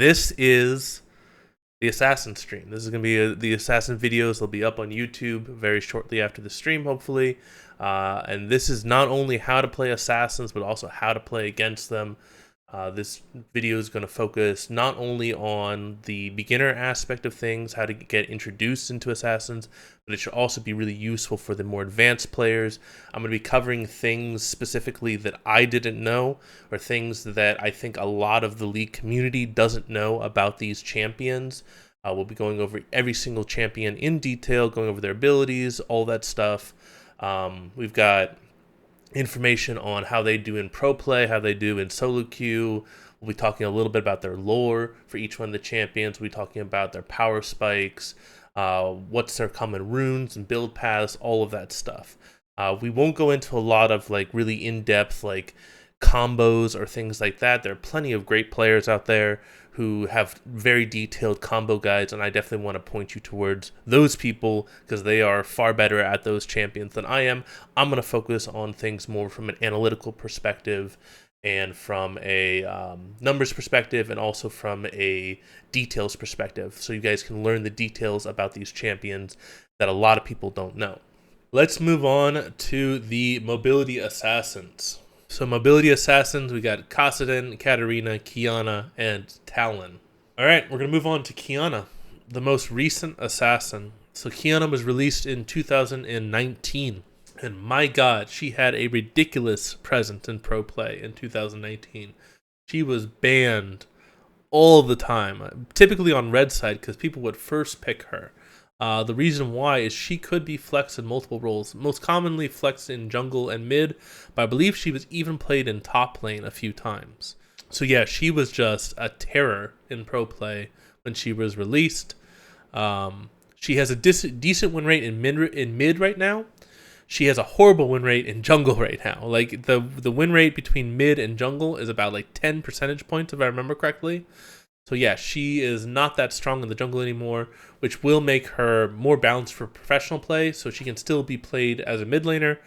This is the Assassin stream. This is going to be the Assassin videos. They'll be up on YouTube very shortly after the stream, hopefully. And this is not only how to play Assassins, but also how to play against them. This video is going to focus not only on the beginner aspect of things, how to get introduced into Assassins, but it should also be really useful for the more advanced players. I'm going to be covering things specifically that I didn't know, or things that I think a lot of the League community doesn't know about these champions. We'll be going over every single champion in detail, going over their abilities, all that stuff. We've got information on how they do in pro play, how they do in solo queue. We'll be talking a little bit about their lore for each one of the champions. We'll be talking about their power spikes, what's their common runes and build paths, all of that stuff. We won't go into a lot of like really in-depth like combos or things like that. There are plenty of great players out there who have very detailed combo guides, and I definitely want to point you towards those people because they are far better at those champions than I am. I'm going to focus on things more from an analytical perspective and from a numbers perspective, and also from a details perspective, so you guys can learn the details about these champions that a lot of people don't know. Let's move on to the mobility assassins. So mobility assassins, we got Kassadin, Katarina, Qiyana, and Talon. All right, we're going to move on to Qiyana, the most recent assassin. So Qiyana was released in 2019. And my God, she had a ridiculous presence in pro play in 2019. She was banned all the time, typically on red side, because people would first pick her. The reason why is she could be flexed in multiple roles, most commonly flexed in jungle and mid, but I believe she was even played in top lane a few times. So yeah, she was just a terror in pro play when she was released. She has a decent win rate in mid right now. She has a horrible win rate in jungle right now. Like the win rate between mid and jungle is about like 10 percentage points, if I remember correctly. So yeah, she is not that strong in the jungle anymore, which will make her more balanced for professional play, so she can still be played as a mid laner,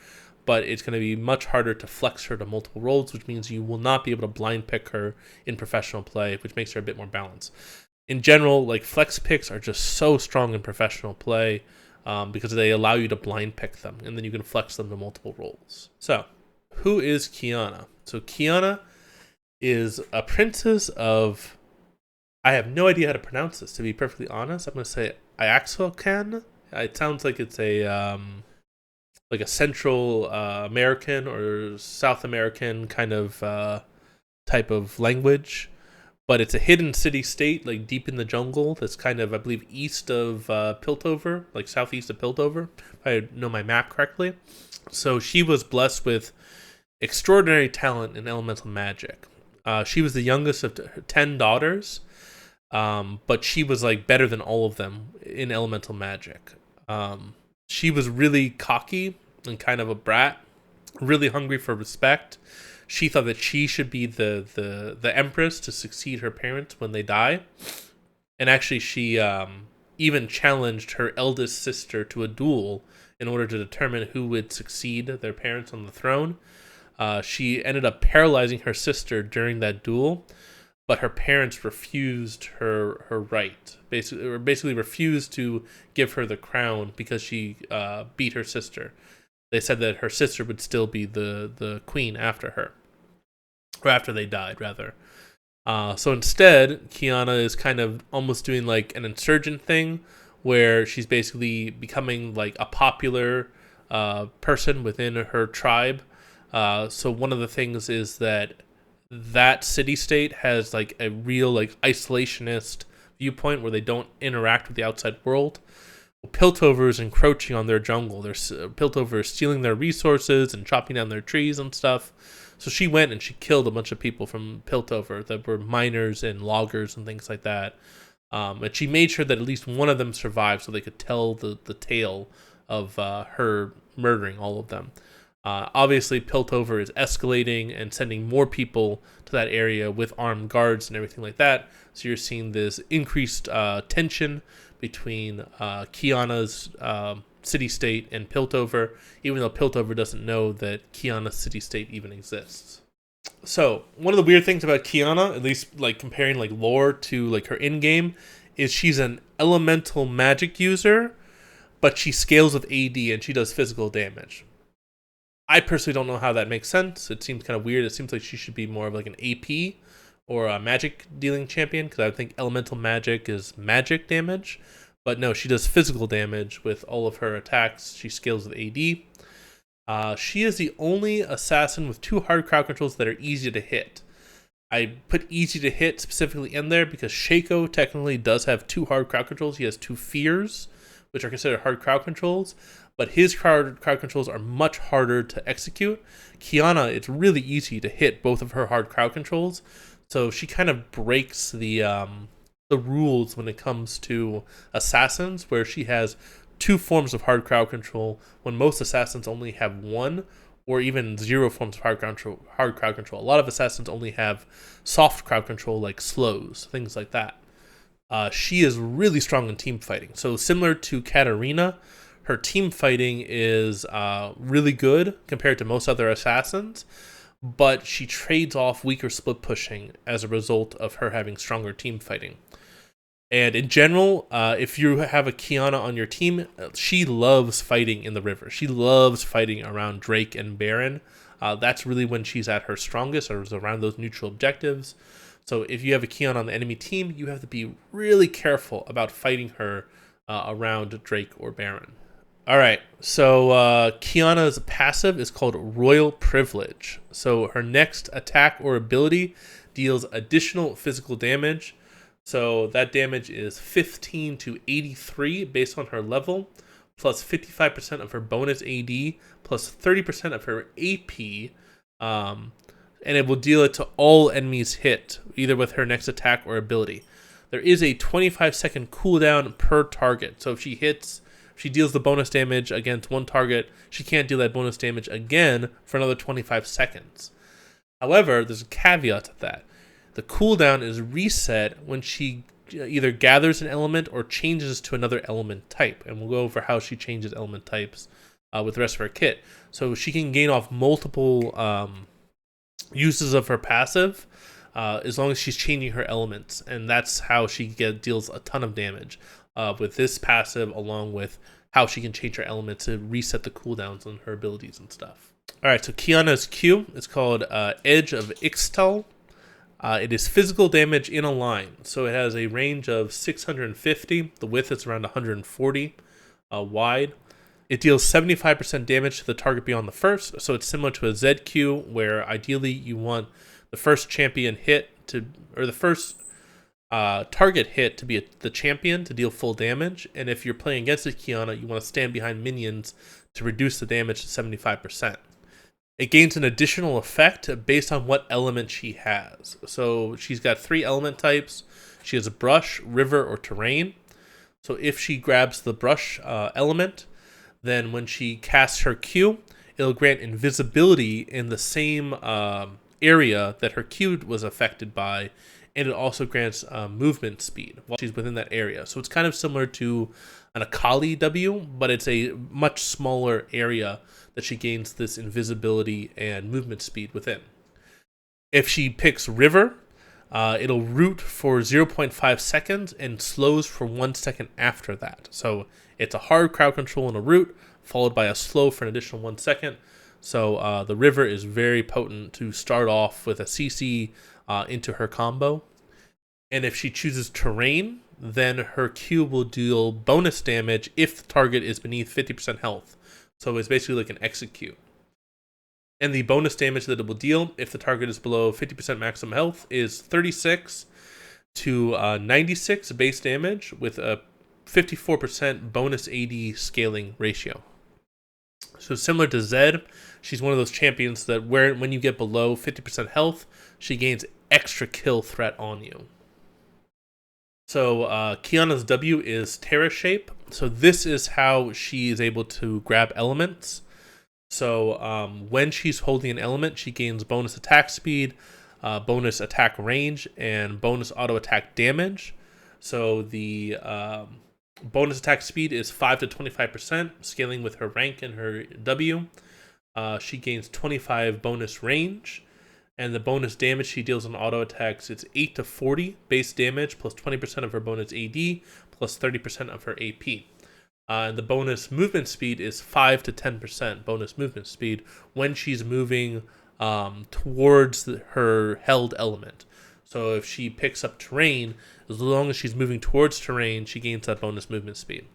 but it's going to be much harder to flex her to multiple roles, which means you will not be able to blind pick her in professional play, which makes her a bit more balanced. In general, like flex picks are just so strong in professional play because they allow you to blind pick them, and then you can flex them to multiple roles. So, who is Qiyana? So Qiyana is a princess of... I have no idea how to pronounce this, to be perfectly honest. I'm going to say Iaxocan. It sounds like it's a Central American or South American kind of type of language. But it's a hidden city-state, like deep in the jungle, that's kind of, I believe, east of Piltover, like southeast of Piltover, if I know my map correctly. So she was blessed with extraordinary talent in elemental magic. She was the youngest of 10 daughters. But she was like better than all of them in elemental magic. She was really cocky and kind of a brat, really hungry for respect. She thought that she should be the empress to succeed her parents when they die. And actually she even challenged her eldest sister to a duel in order to determine who would succeed their parents on the throne. She ended up paralyzing her sister during that duel, but her parents refused her right. Basically refused to give her the crown because she beat her sister. They said that her sister would still be the queen after her. Or after they died, rather. So instead, Qiyana is kind of almost doing like an insurgent thing, where she's basically becoming like a popular person within her tribe. So one of the things is that city-state has like a real like isolationist viewpoint where they don't interact with the outside world. Piltover is encroaching on their jungle. Piltover is stealing their resources and chopping down their trees and stuff. So she went and she killed a bunch of people from Piltover that were miners and loggers and things like that. And she made sure that at least one of them survived so they could tell the tale of her murdering all of them. Obviously, Piltover is escalating and sending more people to that area with armed guards and everything like that. So you're seeing this increased tension between Qiyana's city-state and Piltover, even though Piltover doesn't know that Qiyana's city-state even exists. So one of the weird things about Qiyana, at least like comparing like lore to like her in game, is she's an elemental magic user, but she scales with AD and she does physical damage. I personally don't know how that makes sense. It seems kind of weird. It seems like she should be more of like an AP or a magic dealing champion, because I think elemental magic is magic damage. But no, she does physical damage with all of her attacks. She scales with AD. She is the only assassin with 2 hard crowd controls that are easy to hit. I put easy to hit specifically in there because Shaco technically does have 2 hard crowd controls. He has 2 fears, which are considered hard crowd controls, but his crowd controls are much harder to execute. Qiyana, it's really easy to hit both of her hard crowd controls, so she kind of breaks the rules when it comes to assassins, where she has 2 forms of hard crowd control when most assassins only have 1 or even 0 forms of hard crowd control. A lot of assassins only have soft crowd control, like slows, things like that. She is really strong in team fighting. So similar to Katarina, her team fighting is really good compared to most other assassins, but she trades off weaker split pushing as a result of her having stronger team fighting. And in general, if you have a Qiyana on your team, she loves fighting in the river. She loves fighting around Drake and Baron. That's really when she's at her strongest, or is around those neutral objectives. So if you have a Qiyana on the enemy team, you have to be really careful about fighting her around Drake or Baron. All right, so Qiyana's passive is called Royal Privilege. So her next attack or ability deals additional physical damage. So that damage is 15 to 83 based on her level, plus 55% of her bonus AD, plus 30% of her AP, and it will deal it to all enemies hit, either with her next attack or ability. There is a 25-second cooldown per target, so if she deals the bonus damage against one target, she can't deal that bonus damage again for another 25 seconds. However, there's a caveat to that. The cooldown is reset when she either gathers an element or changes to another element type. And we'll go over how she changes element types with the rest of her kit. So she can gain off multiple uses of her passive as long as she's changing her elements. And that's how she deals a ton of damage with this passive, along with how she can change her elements to reset the cooldowns on her abilities and stuff. All right, so Qiyana's Q is called Edge of Ixtal. It is physical damage in a line, so it has a range of 650. The width is around 140 wide. It deals 75% damage to the target beyond the first, so it's similar to a ZQ, where ideally you want the first champion hit to, or the first target hit to be the champion to deal full damage, and if you're playing against a Qiyana, you want to stand behind minions to reduce the damage to 75%. It gains an additional effect based on what element she has. So she's got 3 element types. She has a brush, river, or terrain. So if she grabs the brush element, then when she casts her Q, it'll grant invisibility in the same area that her Q was affected by, and it also grants movement speed while she's within that area. So it's kind of similar to an Akali W, but it's a much smaller area that she gains this invisibility and movement speed within. If she picks River, it'll root for 0.5 seconds and slows for 1 second after that. So it's a hard crowd control and a root, followed by a slow for an additional 1 second. So the River is very potent to start off with a CC into her combo. And if she chooses Terrain, then her Q will deal bonus damage if the target is beneath 50% health. So it's basically like an execute. And the bonus damage that it will deal if the target is below 50% maximum health is 36 to 96 base damage with a 54% bonus AD scaling ratio. So similar to Zed, she's one of those champions that when you get below 50% health, she gains extra kill threat on you. So Qiyana's W is Terra Shape. So this is how she is able to grab elements. So when she's holding an element, she gains bonus attack speed, bonus attack range, and bonus auto attack damage. So the bonus attack speed is 5 to 25%, scaling with her rank and her W. She gains 25 bonus range, And the bonus damage she deals on auto attacks, it's 8 to 40 base damage plus 20% of her bonus AD plus 30% of her AP. And the bonus movement speed is 5 to 10% bonus movement speed when she's moving towards her held element. So if she picks up terrain, as long as she's moving towards terrain, she gains that bonus movement speed.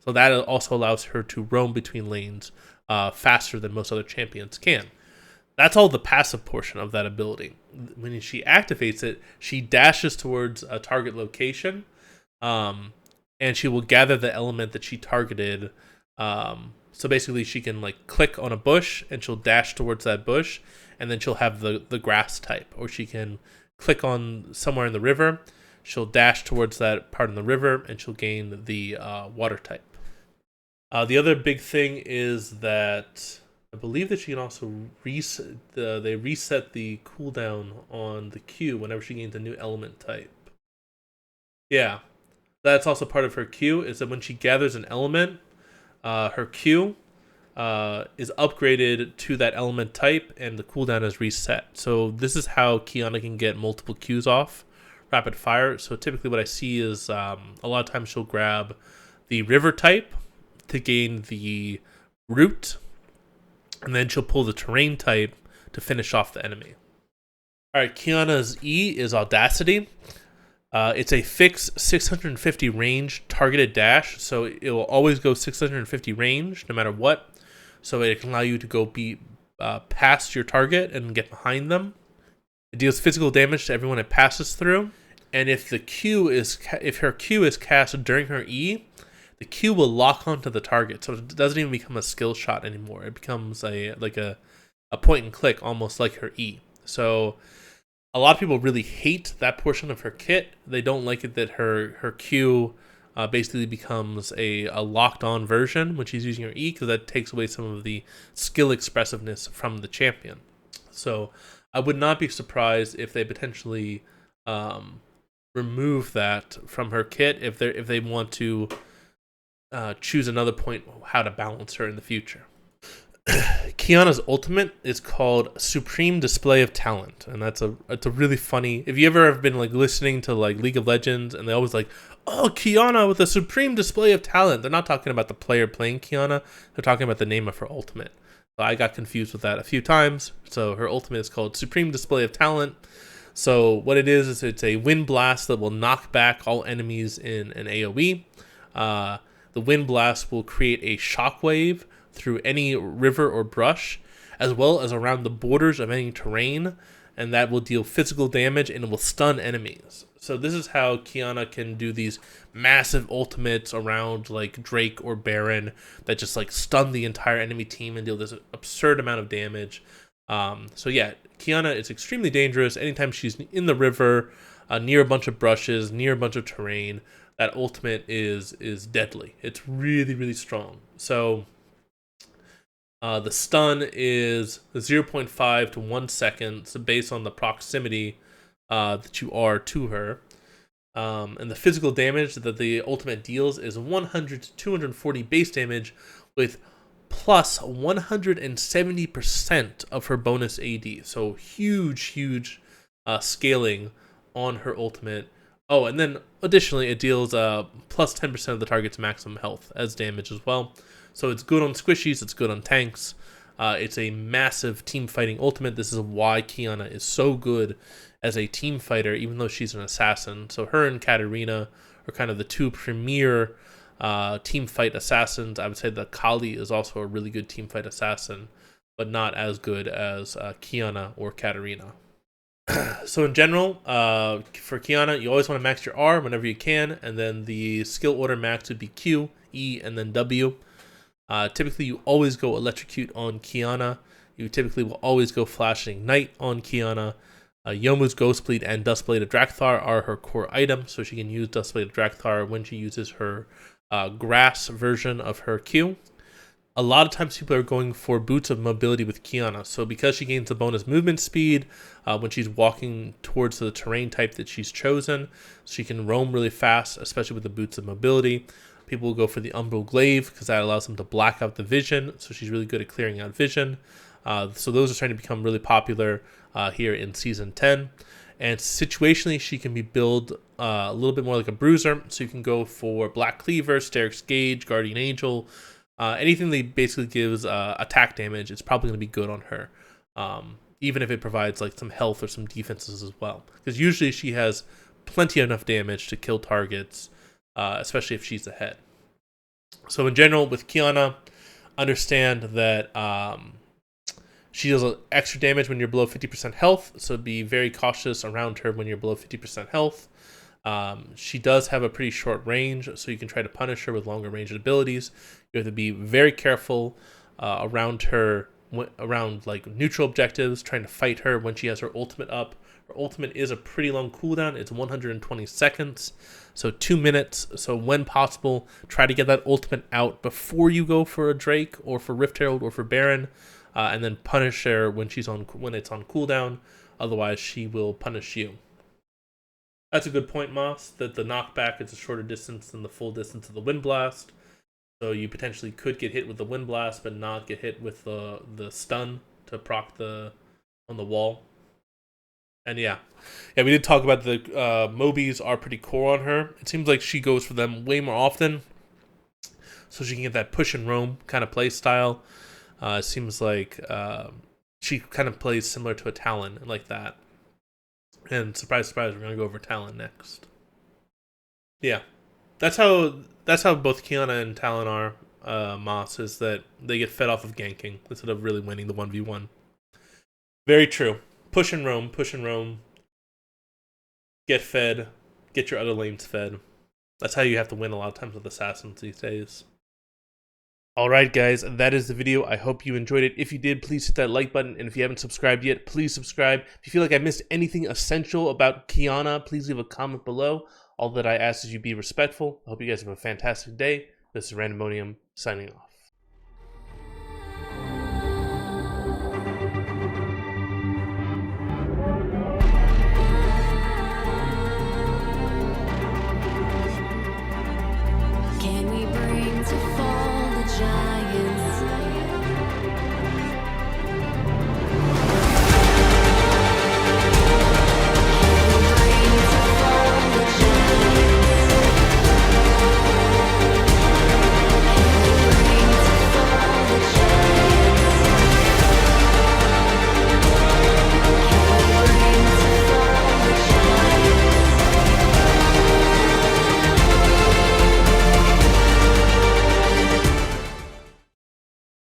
So that also allows her to roam between lanes faster than most other champions can. That's all the passive portion of that ability. When she activates it, she dashes towards a target location, and she will gather the element that she targeted. So basically, she can like click on a bush, and she'll dash towards that bush, and then she'll have the grass type. Or she can click on somewhere in the river, she'll dash towards that part in the river, and she'll gain the water type. The other big thing is that I believe that she can also reset they reset the cooldown on the Q whenever she gains a new element type. Yeah, that's also part of her Q, is that when she gathers an element, her Q is upgraded to that element type, and the cooldown is reset. So this is how Qiyana can get multiple Qs off rapid fire. So typically what I see is a lot of times she'll grab the river type to gain the root, and then she'll pull the terrain type to finish off the enemy. Alright, Qiyana's E is Audacity. It's a fixed 650 range targeted dash, so it will always go 650 range no matter what. So it can allow you to go past your target and get behind them. It deals physical damage to everyone it passes through, and if her Q is cast during her E, the Q will lock onto the target, so it doesn't even become a skill shot anymore. It becomes a point and click, almost like her E. So a lot of people really hate that portion of her kit. They don't like it that her Q basically becomes a locked on version when she's using her E, because that takes away some of the skill expressiveness from the champion. So I would not be surprised if they potentially remove that from her kit if they want to choose another point how to balance her in the future. Qiyana's ultimate is called Supreme Display of Talent, and it's a really funny. If you ever have been like listening to like League of Legends, and they always like, oh, Qiyana with a Supreme Display of Talent, they're not talking about the player playing Qiyana, they're talking about the name of her ultimate. So I got confused with that a few times. So her ultimate is called Supreme Display of Talent. So what it is it's a wind blast that will knock back all enemies in an AoE. The wind blast will create a shockwave through any river or brush, as well as around the borders of any terrain, and that will deal physical damage and it will stun enemies. So this is how Qiyana can do these massive ultimates around like Drake or Baron that just like stun the entire enemy team and deal this absurd amount of damage. So yeah, Qiyana is extremely dangerous anytime she's in the river, near a bunch of brushes, near a bunch of terrain. That ultimate is deadly. It's really, really strong. So the stun is 0.5 to 1 second, so based on the proximity that you are to her. And the physical damage that the ultimate deals is 100 to 240 base damage with plus 170% of her bonus AD. So huge scaling on her ultimate. Oh, and then additionally, it deals plus 10% of the target's maximum health as damage as well. So it's good on squishies, it's good on tanks. It's a massive team fighting ultimate. This is why Qiyana is so good as a team fighter, even though she's an assassin. So her and Katarina are kind of the two premier team fight assassins. I would say that Kali is also a really good team fight assassin, but not as good as Qiyana or Katarina. So in general, for Qiyana, you always want to max your R whenever you can, and then the skill order max would be Q, E, and then W. Typically, you always go Electrocute on Qiyana. You typically will always go Flash and Ignite on Qiyana. Yomu's Ghostblade and Dustblade of Drakthar are her core items, so she can use Dustblade of Drakthar when she uses her grass version of her Q. A lot of times people are going for Boots of Mobility with Qiyana, so because she gains the bonus movement speed when she's walking towards the terrain type that she's chosen, she can roam really fast, especially with the Boots of Mobility. People will go for the Umbral Glaive because that allows them to black out the vision, so she's really good at clearing out vision. So those are starting to become really popular here in Season 10. And situationally, she can be billed a little bit more like a bruiser. So you can go for Black Cleaver, Steric's Gauge, Guardian Angel. Anything that basically gives attack damage, it's probably going to be good on her. Even if it provides like some health or some defenses as well. Because usually she has plenty enough damage to kill targets, especially if she's ahead. So in general, with Qiyana, understand that she does extra damage when you're below 50% health, so be very cautious around her when you're below 50% health. She does have a pretty short range, so you can try to punish her with longer ranged abilities. You have to be very careful around her, around like neutral objectives, trying to fight her when she has her ultimate up. Her ultimate is a pretty long cooldown. It's 120 seconds, so 2 minutes. So when possible, try to get that ultimate out before you go for a Drake or for Rift Herald or for Baron. And then punish her when it's on cooldown. Otherwise, she will punish you. That's a good point, Moss, that the knockback is a shorter distance than the full distance of the Wind Blast. So you potentially could get hit with the Wind Blast, but not get hit with the stun to proc on the wall. And yeah, we did talk about the Mobies are pretty core on her. It seems like she goes for them way more often, so she can get that push and roam kind of play style. It seems like she kind of plays similar to a Talon like that. And surprise, surprise, we're gonna go over Talon next. Yeah, that's how both Qiyana and Talon are. Moss is that they get fed off of ganking instead of really winning the 1v1. Very true. Push and roam, push and roam. Get fed. Get your other lanes fed. That's how you have to win a lot of times with assassins these days. Alright guys, that is the video. I hope you enjoyed it. If you did, please hit that like button. And if you haven't subscribed yet, please subscribe. If you feel like I missed anything essential about Qiyana, please leave a comment below. All that I ask is you be respectful. I hope you guys have a fantastic day. This is Randomonium signing off.